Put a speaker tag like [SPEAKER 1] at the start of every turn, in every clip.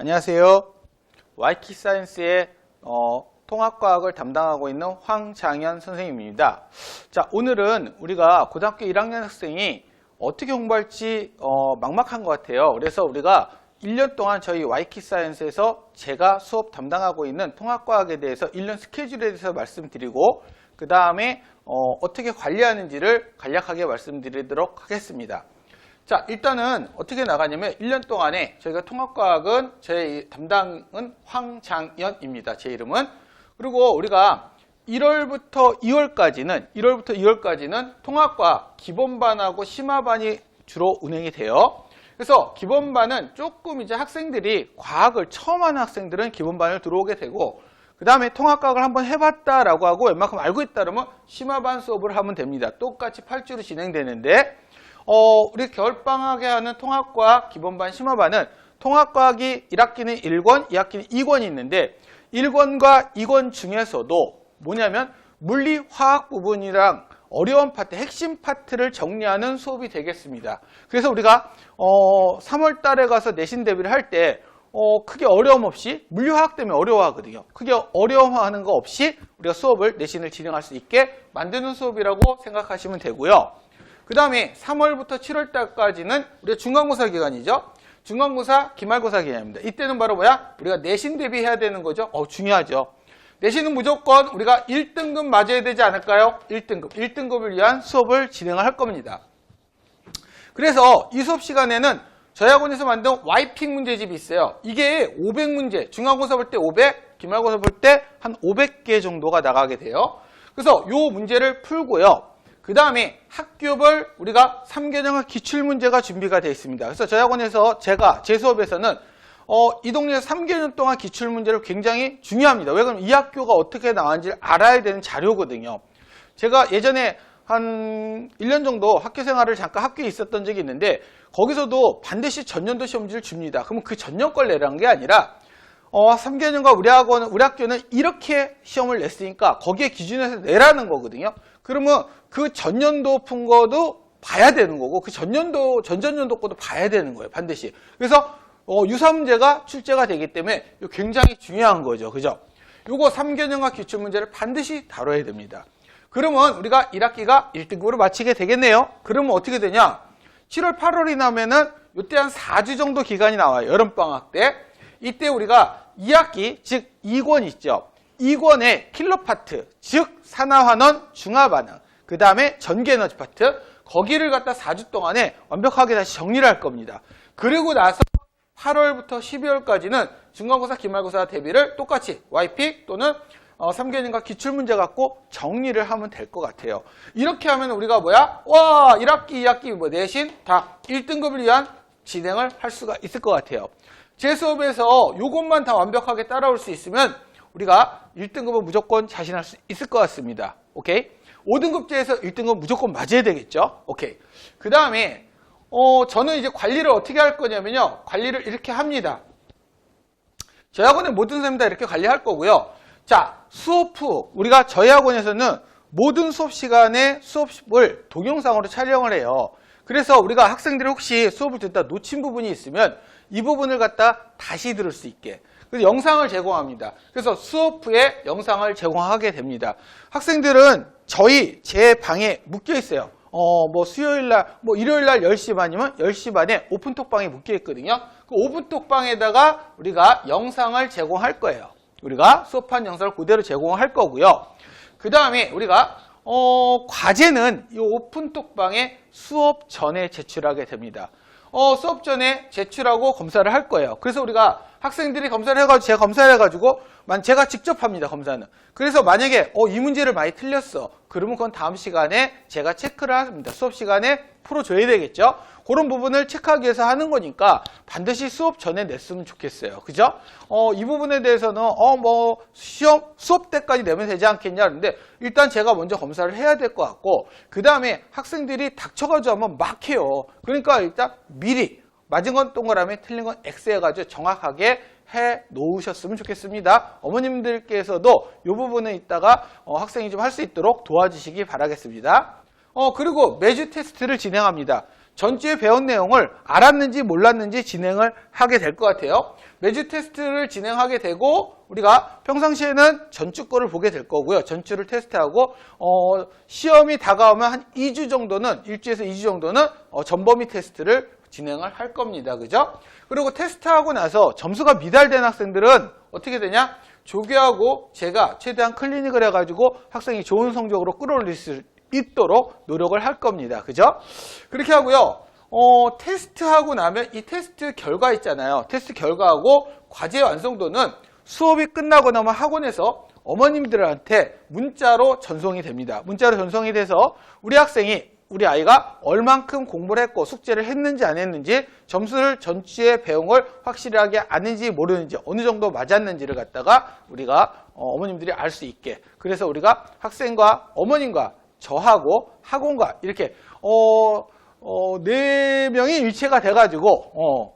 [SPEAKER 1] 안녕하세요. YK사이언스의 통합과학을 담당하고 있는 황장현 선생님입니다. 자, 오늘은 우리가 고등학교 1학년 학생이 어떻게 공부할지 막막한 것 같아요. 그래서 우리가 1년 동안 저희 YK사이언스에서 제가 수업 담당하고 있는 통합과학에 대해서 1년 스케줄에 대해서 말씀드리고 그 다음에 어떻게 관리하는지를 간략하게 말씀드리도록 하겠습니다. 자, 일단은 어떻게 나가냐면 1년 동안에 저희가 통합과학은 제 담당은 황장현입니다. 제 이름은. 그리고 우리가 1월부터 2월까지는 통합과학 기본반하고 심화반이 주로 운행이 돼요. 그래서 기본반은 조금 이제 학생들이 과학을 처음 하는 학생들은 기본반을 들어오게 되고 그 다음에 통합과학을 한번 해봤다라고 하고 웬만큼 알고 있다 그러면 심화반 수업을 하면 됩니다. 똑같이 8주로 진행되는데 우리 겨울방학에 하는 통합과학 기본반 심화반은 통합과학이 1학기는 1권, 2학기는 2권이 있는데 1권과 2권 중에서도 뭐냐면 물리, 화학 부분이랑 어려운 파트, 핵심 파트를 정리하는 수업이 되겠습니다. 그래서 우리가 3월 달에 가서 내신 대비를 할 때 크게 어려움 없이 물리, 화학 때문에 어려워하거든요. 크게 어려워하는 거 없이 우리가 수업을 내신을 진행할 수 있게 만드는 수업이라고 생각하시면 되고요. 그 다음에 3월부터 7월 달까지는 우리가 중간고사 기간이죠. 중간고사, 기말고사 기간입니다. 이때는 바로 뭐야? 우리가 내신 대비해야 되는 거죠. 중요하죠. 내신은 무조건 우리가 1등급 맞아야 되지 않을까요? 1등급을 위한 수업을 진행을 할 겁니다. 그래서 이 수업 시간에는 저희 학원에서 만든 와이픽 문제집이 있어요. 이게 500문제, 중간고사 볼 때 500, 기말고사 볼 때 한 500개 정도가 나가게 돼요. 그래서 이 문제를 풀고요. 그 다음에 학교별 우리가 3개념과 기출문제가 준비가 되어 있습니다. 그래서 저희 학원에서 제 수업에서는 이 동네에서 3개년 동안 기출문제를 굉장히 중요합니다. 왜 그러면 이 학교가 어떻게 나왔는지 알아야 되는 자료거든요. 제가 예전에 한 1년 정도 학교 생활을 잠깐 학교에 있었던 적이 있는데 거기서도 반드시 전년도 시험지를 줍니다. 그러면 그 전년 걸 내라는 게 아니라 3개년과 우리 학교는 이렇게 시험을 냈으니까 거기에 기준에서 내라는 거거든요. 그러면 그 전년도 푼 거도 봐야 되는 거고 그 전전년도 거도 봐야 되는 거예요. 반드시. 그래서 유사 문제가 출제가 되기 때문에 굉장히 중요한 거죠. 그죠? 요거 3개년과 기출문제를 반드시 다뤄야 됩니다. 그러면 우리가 1학기가 1등급으로 마치게 되겠네요. 그러면 어떻게 되냐? 7월, 8월이 나면은 요때 한 4주 정도 기간이 나와요. 여름방학 때. 이때 우리가 2학기, 즉 2권 있죠. 2권의 킬러 파트, 즉 산화환원, 중화반응, 그 다음에 전기에너지 파트, 거기를 갖다 4주 동안에 완벽하게 다시 정리를 할 겁니다. 그리고 나서 8월부터 12월까지는 중간고사, 기말고사 대비를 똑같이 YP 또는 3개년과 기출문제 갖고 정리를 하면 될 것 같아요. 이렇게 하면 우리가 뭐야? 와, 1학기, 2학기 내신 다 1등급을 위한 진행을 할 수가 있을 것 같아요. 제 수업에서 이것만 다 완벽하게 따라올 수 있으면 우리가 1등급은 무조건 자신할 수 있을 것 같습니다. 오케이? 5등급제에서 1등급 무조건 맞아야 되겠죠? 오케이. 그 다음에 저는 이제 관리를 어떻게 할 거냐면요. 관리를 이렇게 합니다. 저희 학원의 모든 선생님 다 이렇게 관리할 거고요. 자, 수업 후 우리가 저희 학원에서는 모든 수업 시간에 수업을 동영상으로 촬영을 해요. 그래서 우리가 학생들이 혹시 수업을 듣다 놓친 부분이 있으면 이 부분을 갖다 다시 들을 수 있게 그래서 영상을 제공합니다. 그래서 수업 후에 영상을 제공하게 됩니다. 학생들은 제 방에 묶여 있어요. 수요일날, 일요일날 10시 반이면 10시 반에 오픈톡방에 묶여 있거든요. 그 오픈톡방에다가 우리가 영상을 제공할 거예요. 우리가 수업한 영상을 그대로 제공할 거고요. 그 다음에 우리가 과제는 이 오픈톡방에 수업 전에 제출하게 됩니다. 수업 전에 제출하고 검사를 할 거예요. 그래서 우리가 학생들이 검사를 해가지고 제가 검사를 해가지고 제가 직접 합니다. 검사는. 그래서 만약에 이 문제를 많이 틀렸어. 그러면 그건 다음 시간에 제가 체크를 합니다. 수업 시간에 풀어줘야 되겠죠. 그런 부분을 체크하기 위해서 하는 거니까 반드시 수업 전에 냈으면 좋겠어요. 그죠? 이 부분에 대해서는 수업 때까지 내면 되지 않겠냐 그런데 일단 제가 먼저 검사를 해야 될 것 같고 그 다음에 학생들이 닥쳐가지고 한번 막 해요. 그러니까 일단 미리 맞은 건 동그라미 틀린 건 X 해가지고 정확하게 해 놓으셨으면 좋겠습니다. 어머님들께서도 이 부분에 있다가 학생이 좀 할 수 있도록 도와주시기 바라겠습니다. 그리고 매주 테스트를 진행합니다. 전주에 배운 내용을 알았는지 몰랐는지 진행을 하게 될 것 같아요. 매주 테스트를 진행하게 되고 우리가 평상시에는 전주 거를 보게 될 거고요. 전주를 테스트하고 시험이 다가오면 한 2주 정도는 1주에서 2주 정도는 전범위 테스트를 진행을 할 겁니다. 그죠? 그리고 테스트하고 나서 점수가 미달된 학생들은 어떻게 되냐? 조교하고 제가 최대한 클리닉을 해가지고 학생이 좋은 성적으로 끌어올릴 수 있도록 노력을 할 겁니다. 그죠? 그렇게 하고요. 테스트하고 나면 이 테스트 결과 있잖아요. 테스트 결과하고 과제 완성도는 수업이 끝나고 나면 학원에서 어머님들한테 문자로 전송이 됩니다. 문자로 전송이 돼서 우리 아이가 얼만큼 공부를 했고 숙제를 했는지 안 했는지 점수를 전주에 배운 걸 확실하게 아는지 모르는지 어느 정도 맞았는지를 갖다가 우리가 어머님들이 알 수 있게 그래서 우리가 학생과 어머님과 저하고 학원과 이렇게 4명이 유체가 돼가지고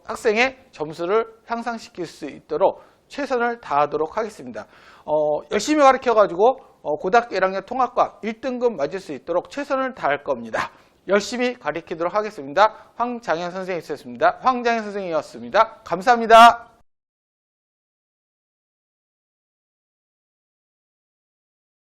[SPEAKER 1] 학생의 점수를 향상시킬 수 있도록 최선을 다하도록 하겠습니다. 열심히 가르쳐가지고 고등학교 1학년 통합과 1등급 맞을 수 있도록 최선을 다할 겁니다. 열심히 가르치도록 하겠습니다. 황장현 선생님이었습니다. 감사합니다.